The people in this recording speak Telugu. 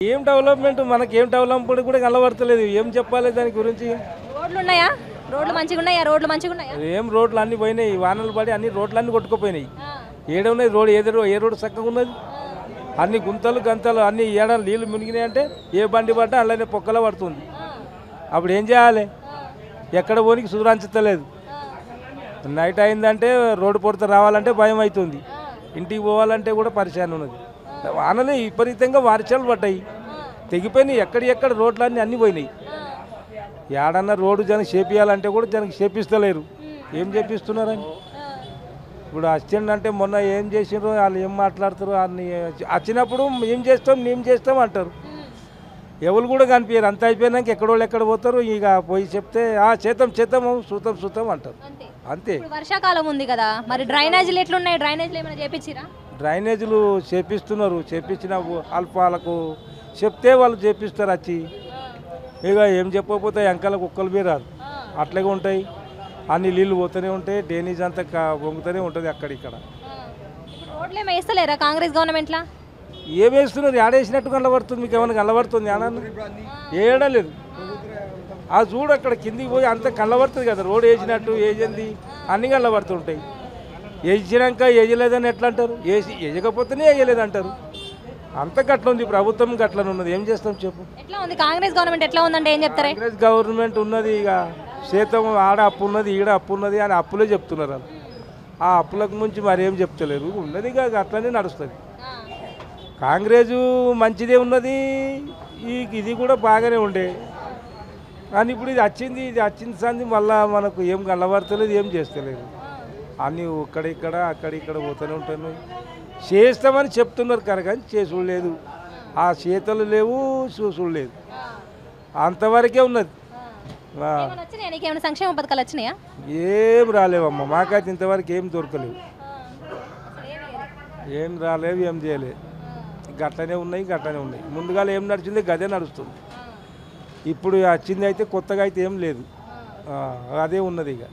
ఏం డెవలప్మెంట్ మనకేం డెవలప్మెంట్ కూడా కనబడతలేదు. ఏం చెప్పాలి దాని గురించి? రోడ్లు ఉన్నాయా? రోడ్లు మంచిగా ఉన్నాయా? రోడ్లు మంచిగా ఉన్నాయా? ఏం రోడ్లు అన్నీ పోయినాయి, వానలు పడి అన్ని రోడ్లు అన్నీ కొట్టుకుపోయినాయి. ఏడున్నాయి రోడ్, ఏ రోడ్డు చక్కగా ఉన్నది? అన్ని గుంతలు గంతలు అన్ని ఏడ నీళ్ళు మునిగినాయి అంటే ఏ బండి పడ్డా అలానే పొక్కల పడుతుంది. అప్పుడు ఏం చేయాలి? ఎక్కడ పోనీకి సుధరాంచలేదు. నైట్ అయిందంటే రోడ్డు పొడత రావాలంటే భయం అవుతుంది, ఇంటికి పోవాలంటే కూడా పరిశాన్ ఉన్నది. వానలు విపరీతంగా వర్షాలు పడ్డాయి, తెగిపోయినాయి. ఎక్కడ రోడ్లన్నీ అన్నీ పోయినాయి. ఏడన్నా రోడ్డు జనకి చేపియాలంటే కూడా జనకి చేపిస్తలేరు. ఏం చేపిస్తున్నారని? ఇప్పుడు అసిస్టెంట్ అంటే మొన్న ఏం చేసినారో వాళ్ళు ఏం మాట్లాడతారు? వాళ్ళని వచ్చినప్పుడు ఏం చేస్తాం అంటారు. ఎవరు కూడా కనిపించారు. అంత అయిపోయినాక ఎక్కడ పోతారు. ఇక పోయి చెప్తే చేద్దాము చూద్దాం అంటారు. అంతే. వర్షాకాలం ఉంది కదా, మరి డ్రైనేజీలు ఎట్లున్నాయి? డ్రైనేజీలు ఏమైనా చేపించిరా? డ్రైనేజీలు చేపిస్తున్నారు. చేపించిన వాళ్ళకు చెప్తే వాళ్ళు చేపిస్తారు వచ్చి. ఇక ఏం చెప్పకపోతే ఎంకల కుక్కలు బీరారు అట్లాగే ఉంటాయి. అన్ని నీళ్ళు పోతూనే ఉంటాయి. డ్రైనేజ్ అంతా వంగుతూనే ఉంటుంది అక్కడిక్కడ. రోడ్లు ఏమి వేస్తలేరా కాంగ్రెస్ గవర్నమెంట్లో? ఏం వేస్తున్నారు? ఏడేసినట్టు కనబడుతుంది. మీకు ఏమైనా కనబడుతుంది? ఏడలేదు. ఆ చూడు అక్కడ కిందికి పోయి అంత కనబడుతుంది కదా, రోడ్ వేసినట్టు వేసింది అన్నీ కనబడుతుంటాయి. వేసినాక వేయలేదని ఎట్లా అంటారు? వేయకపోతేనే వేయలేదు అంటారు. అంత గట్ల ఉంది ప్రభుత్వం, గట్లనే ఉన్నది. ఏం చేస్తాం చెప్పు? ఎట్లా ఉంది కాంగ్రెస్ గవర్నమెంట్? ఎట్లా ఉందంటే ఏం చెప్తారు? కాంగ్రెస్ గవర్నమెంట్ ఉన్నది ఇక శాతం ఆడ అప్పు ఉన్నది, ఈడ అప్పు ఉన్నది అని అప్పులే చెప్తున్నారు వాళ్ళు. ఆ అప్పులకు ముంచి మరేం చెప్తలేరు. ఉన్నది ఇక అట్లనే నడుస్తుంది. కాంగ్రెసు మంచిదే ఉన్నది, ఇది కూడా బాగానే ఉండే. కానీ ఇప్పుడు ఇది వచ్చింది సంది మళ్ళీ మనకు ఏం కనబడతలేదు, ఏం చేస్తలేదు. అన్నీ అక్కడిక్కడ పోతూనే ఉంటాయి. చేస్తామని చెప్తున్నారు కానీ చేసుడు లేదు. ఆ చేతలు లేవు, చూసుడు లేదు. అంతవరకే ఉన్నది. సంక్షేమ పథకాలు వచ్చినాయా? ఏం రాలేవమ్మా, మాకైతే ఇంతవరకు ఏం దొరకలేవు. ఏం రాలేవు, ఏం చేయలేదు. గట్లనే ఉన్నాయి. ముందుగా ఏం నడిచింది గదే నడుస్తుంది. ఇప్పుడు వచ్చింది అయితే కొత్తగా అయితే ఏం లేదు, అదే ఉన్నది ఇక.